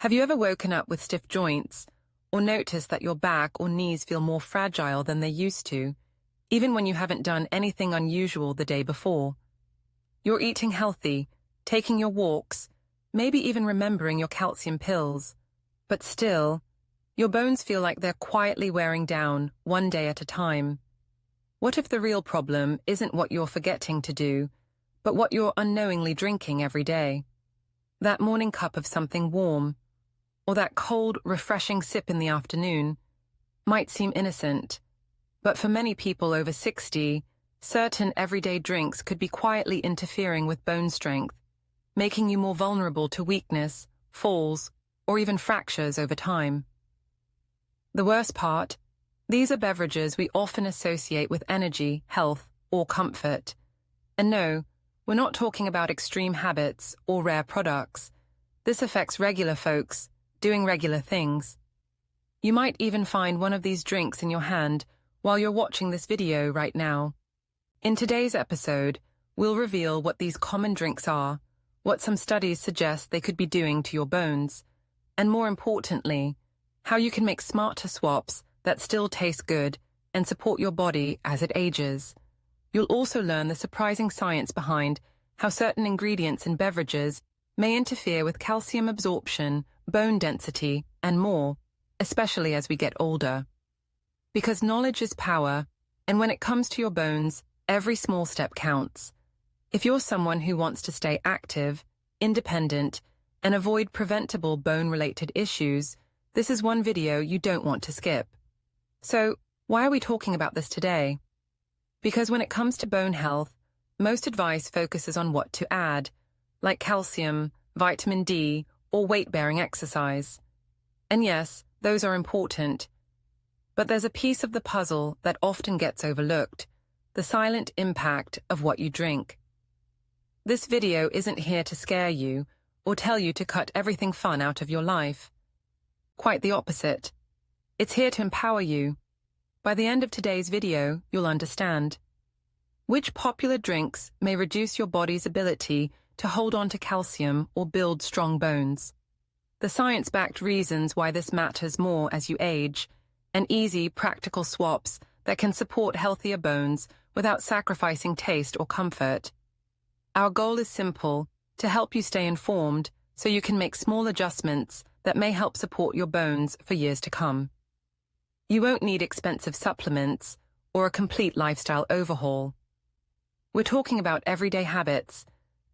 Have you ever woken up with stiff joints or noticed that your back or knees feel more fragile than they used to, even when you haven't done anything unusual the day before? You're eating healthy, taking your walks, maybe even remembering your calcium pills, but still, your bones feel like they're quietly wearing down one day at a time. What if the real problem isn't what you're forgetting to do, but what you're unknowingly drinking every day? That morning cup of something warm, or that cold, refreshing sip in the afternoon, might seem innocent, but for many people over 60, certain everyday drinks could be quietly interfering with bone strength, making you more vulnerable to weakness, falls, or even fractures over time. The worst part, these are beverages we often associate with energy, health, or comfort. And no, we're not talking about extreme habits or rare products. This affects regular folks doing regular things. You might even find one of these drinks in your hand while you're watching this video right now. In today's episode, we'll reveal what these common drinks are, what some studies suggest they could be doing to your bones, and more importantly, how you can make smarter swaps that still taste good and support your body as it ages. You'll also learn the surprising science behind how certain ingredients in beverages may interfere with calcium absorption, bone density, and more, especially as we get older. Because knowledge is power, and when it comes to your bones, every small step counts. If you're someone who wants to stay active, independent, and avoid preventable bone-related issues, this is one video you don't want to skip. So, why are we talking about this today? Because when it comes to bone health, most advice focuses on what to add, like calcium, vitamin D, or weight-bearing exercise. And yes, those are important. But there's a piece of the puzzle that often gets overlooked, the silent impact of what you drink. This video isn't here to scare you or tell you to cut everything fun out of your life. Quite the opposite. It's here to empower you. By the end of today's video, you'll understand which popular drinks may reduce your body's ability to hold on to calcium or build strong bones, the science-backed reasons why this matters more as you age, and easy, practical swaps that can support healthier bones without sacrificing taste or comfort. Our goal is simple, to help you stay informed so you can make small adjustments that may help support your bones for years to come. You won't need expensive supplements or a complete lifestyle overhaul. We're talking about everyday habits,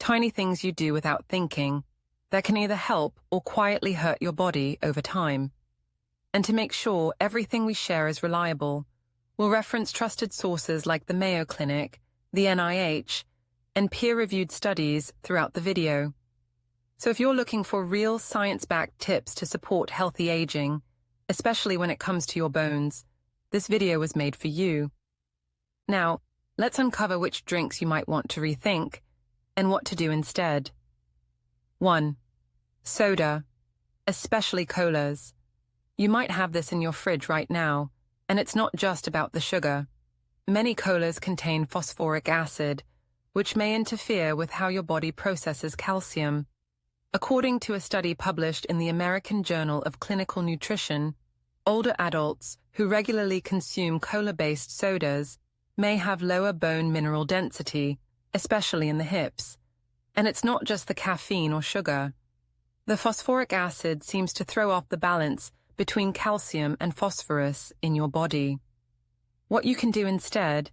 tiny things you do without thinking, that can either help or quietly hurt your body over time. And to make sure everything we share is reliable, we'll reference trusted sources like the Mayo Clinic, the NIH, and peer-reviewed studies throughout the video. So if you're looking for real science-backed tips to support healthy aging, especially when it comes to your bones, this video was made for you. Now, let's uncover which drinks you might want to rethink and what to do instead. 1. Soda, especially colas. You might have this in your fridge right now, and it's not just about the sugar. Many colas contain phosphoric acid, which may interfere with how your body processes calcium. According to a study published in the American Journal of Clinical Nutrition, older adults who regularly consume cola-based sodas may have lower bone mineral density, especially in the hips. And it's not just the caffeine or sugar. The phosphoric acid seems to throw off the balance between calcium and phosphorus in your body. What you can do instead: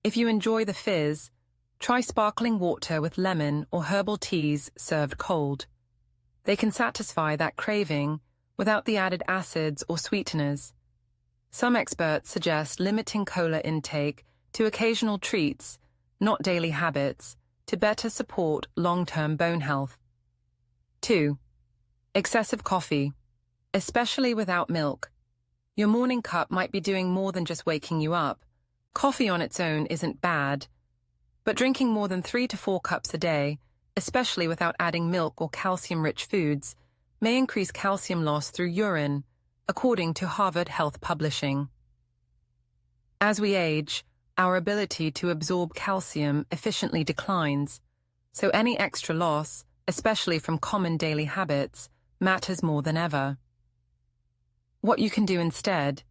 if you enjoy the fizz, try sparkling water with lemon or herbal teas served cold. They can satisfy that craving without the added acids or sweeteners. Some experts suggest limiting cola intake to occasional treats, not daily habits, to better support long-term bone health. 2. Excessive coffee, especially without milk. Your morning cup might be doing more than just waking you up. Coffee on its own isn't bad, but drinking more than 3 to 4 cups a day, especially without adding milk or calcium-rich foods, may increase calcium loss through urine, according to Harvard Health Publishing. As we age, our ability to absorb calcium efficiently declines, so any extra loss, especially from common daily habits, matters more than ever. What you can do instead: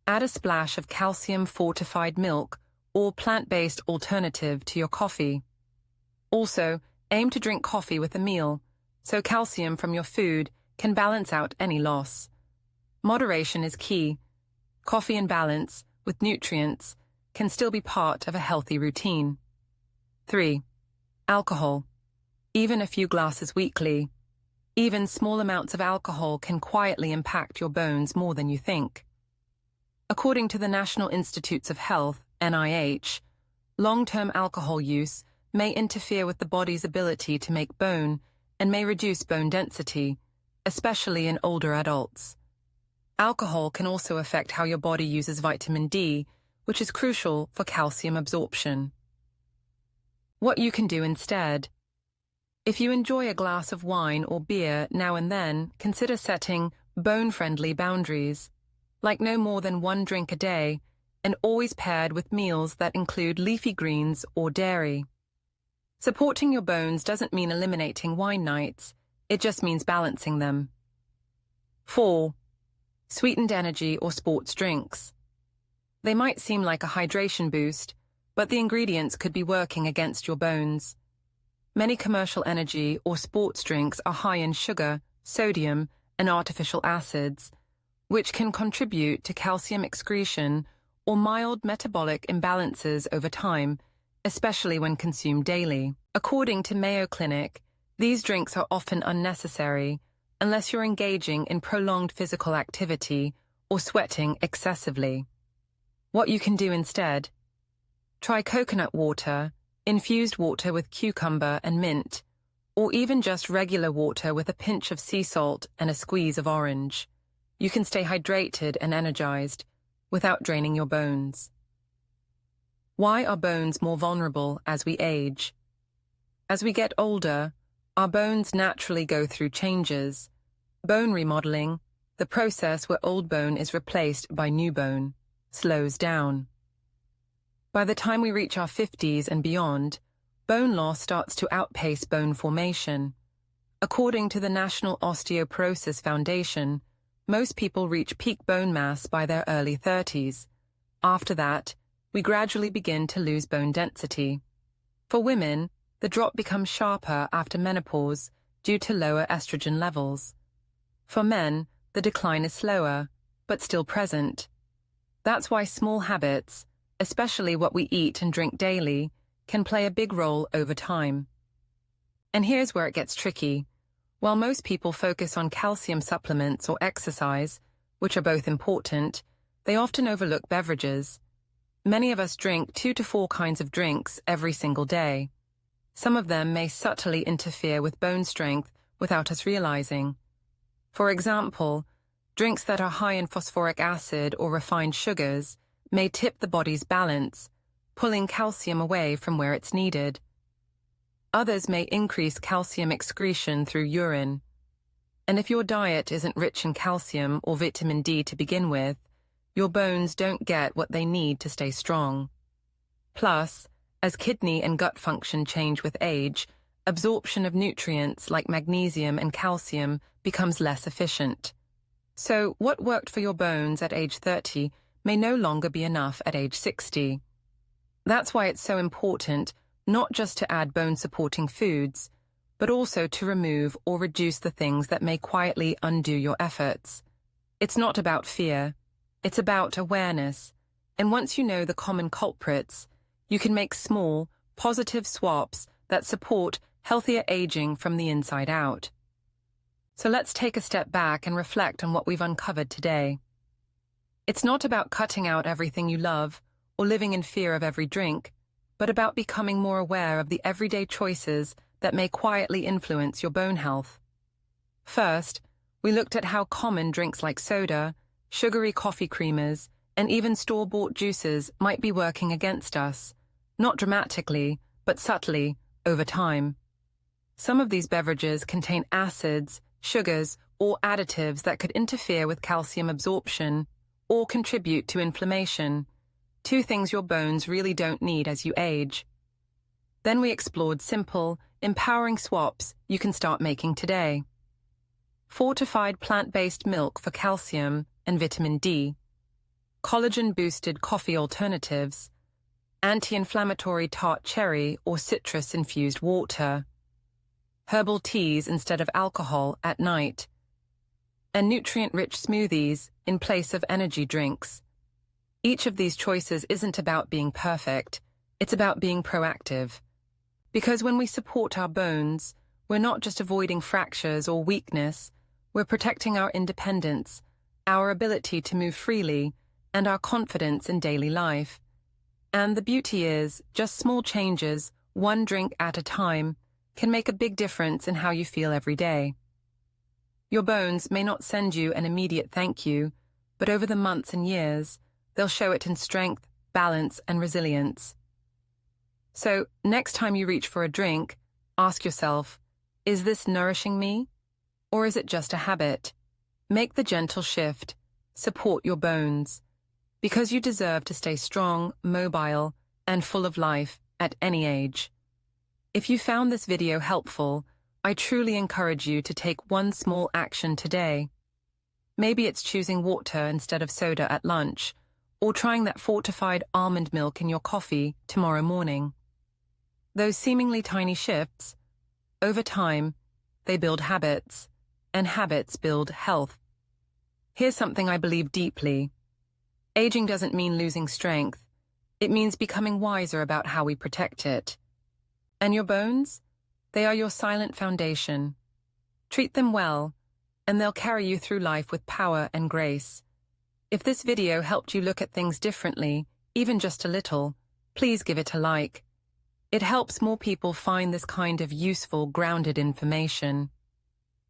add a splash of calcium-fortified milk or plant-based alternative to your coffee. Also, aim to drink coffee with a meal, so calcium from your food can balance out any loss. Moderation is key. Coffee in balance, with nutrients, can still be part of a healthy routine. 3. Alcohol. Even a few glasses weekly. Even small amounts of alcohol can quietly impact your bones more than you think. According to the National Institutes of Health, NIH, long-term alcohol use may interfere with the body's ability to make bone and may reduce bone density, especially in older adults. Alcohol can also affect how your body uses vitamin D, which is crucial for calcium absorption. What you can do instead: if you enjoy a glass of wine or beer now and then, consider setting bone-friendly boundaries, like no more than 1 drink a day, and always paired with meals that include leafy greens or dairy. Supporting your bones doesn't mean eliminating wine nights, it just means balancing them. 4. Sweetened energy or sports drinks. They might seem like a hydration boost, but the ingredients could be working against your bones. Many commercial energy or sports drinks are high in sugar, sodium, and artificial acids, which can contribute to calcium excretion or mild metabolic imbalances over time, especially when consumed daily. According to Mayo Clinic, these drinks are often unnecessary unless you're engaging in prolonged physical activity or sweating excessively. What you can do instead: try coconut water, infused water with cucumber and mint, or even just regular water with a pinch of sea salt and a squeeze of orange. You can stay hydrated and energized without draining your bones. Why are bones more vulnerable as we age? As we get older, our bones naturally go through changes. Bone remodeling, the process where old bone is replaced by new bone, slows down. By the time we reach our 50s and beyond, bone loss starts to outpace bone formation. According to the National Osteoporosis Foundation, most people reach peak bone mass by their early 30s. After that, we gradually begin to lose bone density. For women, the drop becomes sharper after menopause due to lower estrogen levels. For men, the decline is slower, but still present. That's why small habits, especially what we eat and drink daily, can play a big role over time. And here's where it gets tricky. While most people focus on calcium supplements or exercise, which are both important, they often overlook beverages. Many of us drink 2 to 4 kinds of drinks every single day. Some of them may subtly interfere with bone strength without us realizing. For example, drinks that are high in phosphoric acid or refined sugars may tip the body's balance, pulling calcium away from where it's needed. Others may increase calcium excretion through urine. And if your diet isn't rich in calcium or vitamin D to begin with, your bones don't get what they need to stay strong. Plus, as kidney and gut function change with age, absorption of nutrients like magnesium and calcium becomes less efficient. So, what worked for your bones at age 30 may no longer be enough at age 60. That's why it's so important not just to add bone-supporting foods, but also to remove or reduce the things that may quietly undo your efforts. It's not about fear, it's about awareness, and once you know the common culprits, you can make small, positive swaps that support healthier aging from the inside out. So let's take a step back and reflect on what we've uncovered today. It's not about cutting out everything you love or living in fear of every drink, but about becoming more aware of the everyday choices that may quietly influence your bone health. First, we looked at how common drinks like soda, sugary coffee creamers, and even store-bought juices might be working against us, not dramatically, but subtly, over time. Some of these beverages contain acids, sugars, or additives that could interfere with calcium absorption or contribute to inflammation, 2 things your bones really don't need as you age. Then we explored simple, empowering swaps you can start making today. fortified plant-based milk for calcium and vitamin D, collagen-boosted coffee alternatives, anti-inflammatory tart cherry or citrus-infused water, herbal teas instead of alcohol at night, and nutrient-rich smoothies in place of energy drinks. Each of these choices isn't about being perfect, it's about being proactive. Because when we support our bones, we're not just avoiding fractures or weakness, we're protecting our independence, our ability to move freely, and our confidence in daily life. And the beauty is, just small changes, one drink at a time, can make a big difference in how you feel every day. Your bones may not send you an immediate thank you, but over the months and years, they'll show it in strength, balance, and resilience. So, next time you reach for a drink, ask yourself, is this nourishing me? Or is it just a habit? Make the gentle shift. Support your bones. Because you deserve to stay strong, mobile, and full of life at any age. If you found this video helpful, I truly encourage you to take one small action today. Maybe it's choosing water instead of soda at lunch, or trying that fortified almond milk in your coffee tomorrow morning. Those seemingly tiny shifts, over time, they build habits, and habits build health. Here's something I believe deeply. Aging doesn't mean losing strength. It means becoming wiser about how we protect it. And your bones? They are your silent foundation. Treat them well, and they'll carry you through life with power and grace. If this video helped you look at things differently, even just a little, please give it a like. It helps more people find this kind of useful, grounded information.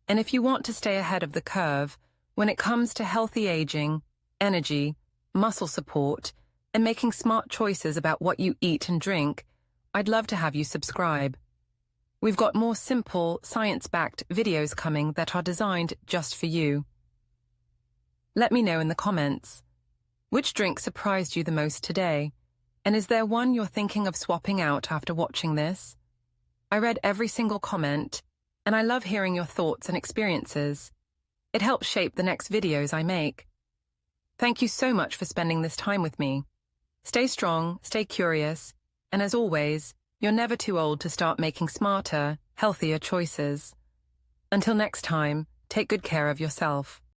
And if you want to stay ahead of the curve, when it comes to healthy aging, energy, muscle support, and making smart choices about what you eat and drink, I'd love to have you subscribe. We've got more simple, science-backed videos coming that are designed just for you. Let me know in the comments. Which drink surprised you the most today? And is there one you're thinking of swapping out after watching this? I read every single comment, and I love hearing your thoughts and experiences. It helps shape the next videos I make. Thank you so much for spending this time with me. Stay strong, stay curious, and as always, you're never too old to start making smarter, healthier choices. Until next time, take good care of yourself.